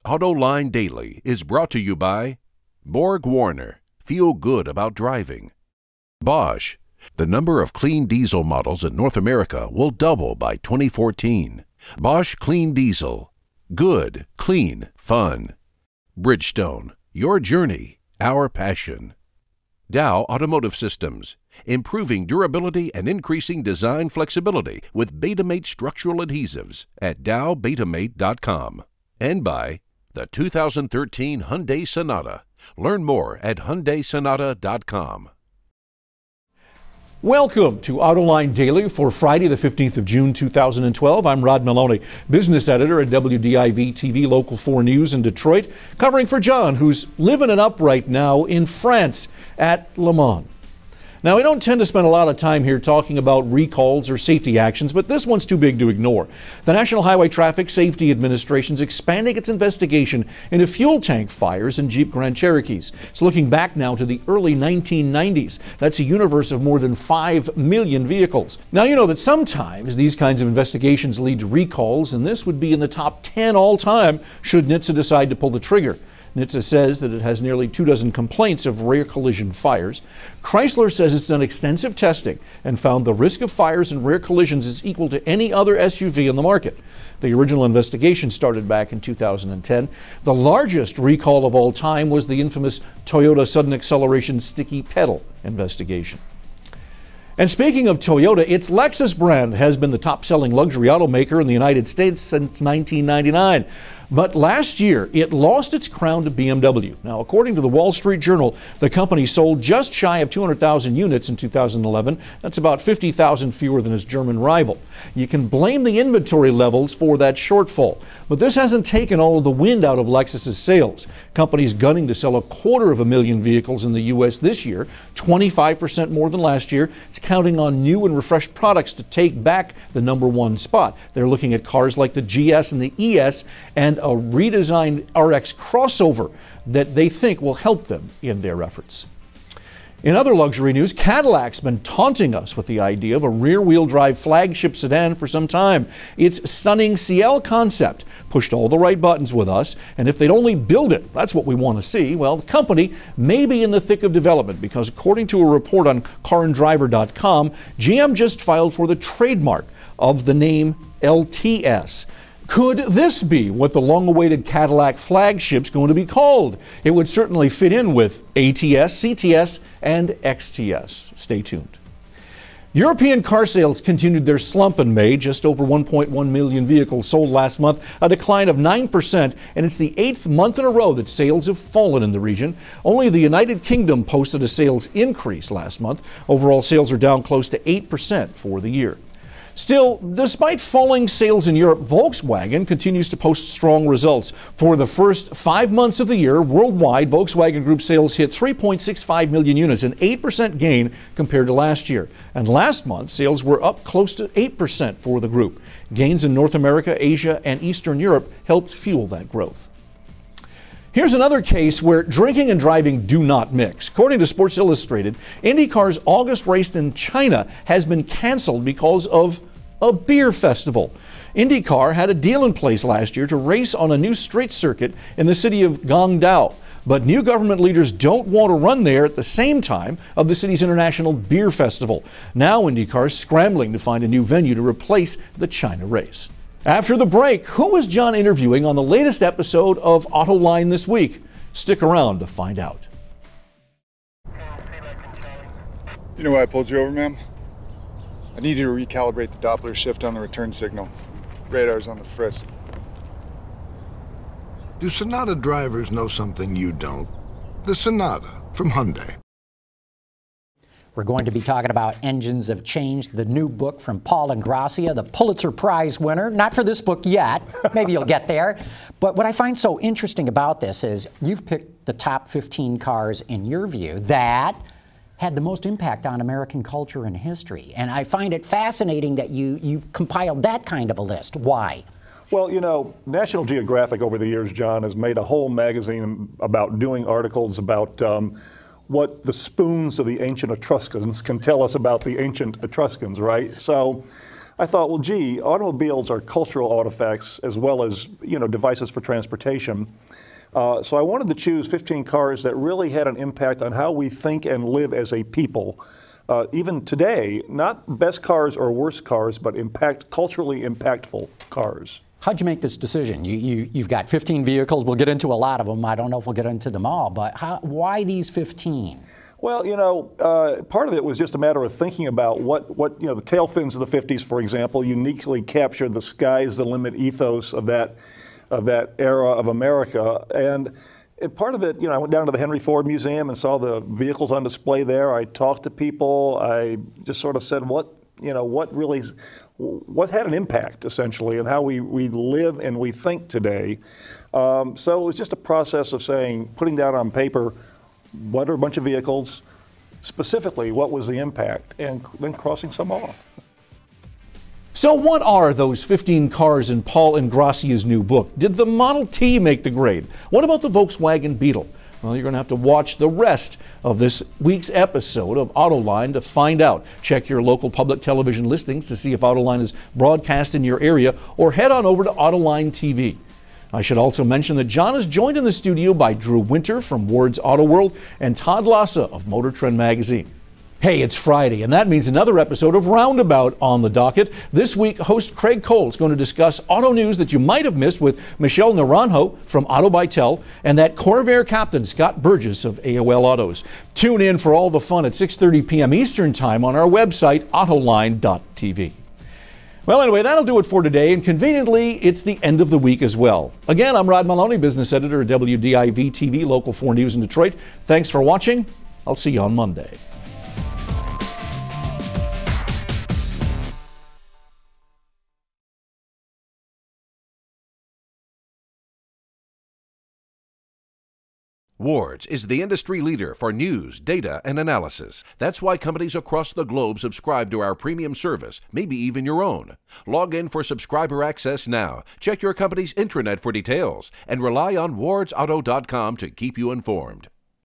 Autoline Daily is brought to you by Borg Warner. Feel good about driving. Bosch. The number of clean diesel models in North America will double by 2014. Bosch Clean Diesel. Good, clean, fun. Bridgestone. Your journey, our passion. Dow Automotive Systems. Improving durability and increasing design flexibility with Betamate structural adhesives at dowbetamate.com. And by the 2013 Hyundai Sonata. Learn more at HyundaiSonata.com. Welcome to Autoline Daily for Friday, the 15th of June, 2012. I'm Rod Meloni, business editor at WDIV TV Local 4 News in Detroit, covering for John, who's living it up right now in France at Le Mans. Now, we don't tend to spend a lot of time here talking about recalls or safety actions, but this one's too big to ignore. The National Highway Traffic Safety Administration is expanding its investigation into fuel tank fires in Jeep Grand Cherokees. It's looking back now to the early 1990s. That's a universe of more than 5 million vehicles. Now, you know that sometimes these kinds of investigations lead to recalls, and this would be in the top 10 all time should NHTSA decide to pull the trigger. NHTSA says that it has nearly 24 complaints of rear collision fires. Chrysler says it's done extensive testing and found the risk of fires and rear collisions is equal to any other SUV on the market. The original investigation started back in 2010. The largest recall of all time was the infamous Toyota sudden acceleration sticky pedal investigation. And speaking of Toyota, its Lexus brand has been the top-selling luxury automaker in the United States since 1999. But last year, it lost its crown to BMW. Now, according to the Wall Street Journal, the company sold just shy of 200,000 units in 2011. That's about 50,000 fewer than its German rival. You can blame the inventory levels for that shortfall. But this hasn't taken all of the wind out of Lexus's sales. Company's gunning to sell 250,000 vehicles in the U.S. this year, 25% more than last year. It's counting on new and refreshed products to take back the #1 spot. They're looking at cars like the GS and the ES and a redesigned RX crossover that they think will help them in their efforts. In other luxury news, Cadillac's been taunting us with the idea of a rear-wheel drive flagship sedan for some time. Its stunning CL concept pushed all the right buttons with us, and if they'd only build it, that's what we want to see. Well, the company may be in the thick of development because according to a report on CarAndDriver.com, GM just filed for the trademark of the name LTS. Could this be what the long-awaited Cadillac Flagship's going to be called? It would certainly fit in with ATS, CTS, and XTS. Stay tuned. European car sales continued their slump in May, just over 1.1 million vehicles sold last month, a decline of 9%, and it's the 8th month in a row that sales have fallen in the region. Only the United Kingdom posted a sales increase last month. Overall sales are down close to 8% for the year. Still, despite falling sales in Europe, Volkswagen continues to post strong results. For the first 5 months of the year, worldwide, Volkswagen Group sales hit 3.65 million units, an 8% gain compared to last year. And last month, sales were up close to 8% for the group. Gains in North America, Asia, and Eastern Europe helped fuel that growth. Here's another case where drinking and driving do not mix. According to Sports Illustrated, IndyCar's August race in China has been canceled because of a beer festival. IndyCar had a deal in place last year to race on a new street circuit in the city of Guangdong. But new government leaders don't want to run there at the same time of the city's International Beer Festival. Now IndyCar is scrambling to find a new venue to replace the China race. After the break, who was John interviewing on the latest episode of Autoline This Week? Stick around to find out. You know why I pulled you over, ma'am? I need you to recalibrate the Doppler shift on the return signal. Radar's on the frisk. Do Sonata drivers know something you don't? The Sonata from Hyundai. We're going to be talking about Engines of Change, the new book from Paul Ingrassia, the Pulitzer Prize winner. Not for this book yet. Maybe you'll get there. But what I find so interesting about this is you've picked the top 15 cars, in your view, that had the most impact on American culture and history. And I find it fascinating that you compiled that kind of a list. Why? Well, you know, National Geographic over the years, John, has made a whole magazine about doing articles about what the spoons of the ancient Etruscans can tell us about the ancient Etruscans, right? So I thought, well, gee, automobiles are cultural artifacts as well as, devices for transportation. So I wanted to choose 15 cars that really had an impact on how we think and live as a people. Even today, not best cars or worst cars, but culturally impactful cars. How'd you make this decision? You've got 15 vehicles. We'll get into a lot of them. I don't know if we'll get into them all, but why these 15? Well, part of it was just a matter of thinking about what the tail fins of the 50s, for example, uniquely captured the sky's the limit ethos of that era of America. And part of it, I went down to the Henry Ford Museum and saw the vehicles on display there. I talked to people. I just sort of said, what had an impact, essentially, on how we live and we think today. So it was just a process of putting down on paper, what are a bunch of vehicles, specifically what was the impact, and then crossing some off. So what are those 15 cars in Paul Ingrassia's new book? Did the Model T make the grade? What about the Volkswagen Beetle? Well, you're going to have to watch the rest of this week's episode of Autoline to find out. Check your local public television listings to see if Autoline is broadcast in your area, or head on over to Autoline TV. I should also mention that John is joined in the studio by Drew Winter from Ward's Auto World and Todd Lassa of Motor Trend Magazine. Hey, it's Friday, and that means another episode of Roundabout on the docket. This week, host Craig Cole is going to discuss auto news that you might have missed with Michelle Naranjo from Auto Bytel and that Corvair captain Scott Burgess of AOL Autos. Tune in for all the fun at 6:30 p.m. Eastern Time on our website, autoline.tv. Well, anyway, that'll do it for today, and conveniently, it's the end of the week as well. Again, I'm Rod Meloni, business editor at WDIV TV, Local 4 News in Detroit. Thanks for watching. I'll see you on Monday. Ward's is the industry leader for news, data, and analysis. That's why companies across the globe subscribe to our premium service, maybe even your own. Log in for subscriber access now. Check your company's intranet for details and rely on wardsauto.com to keep you informed.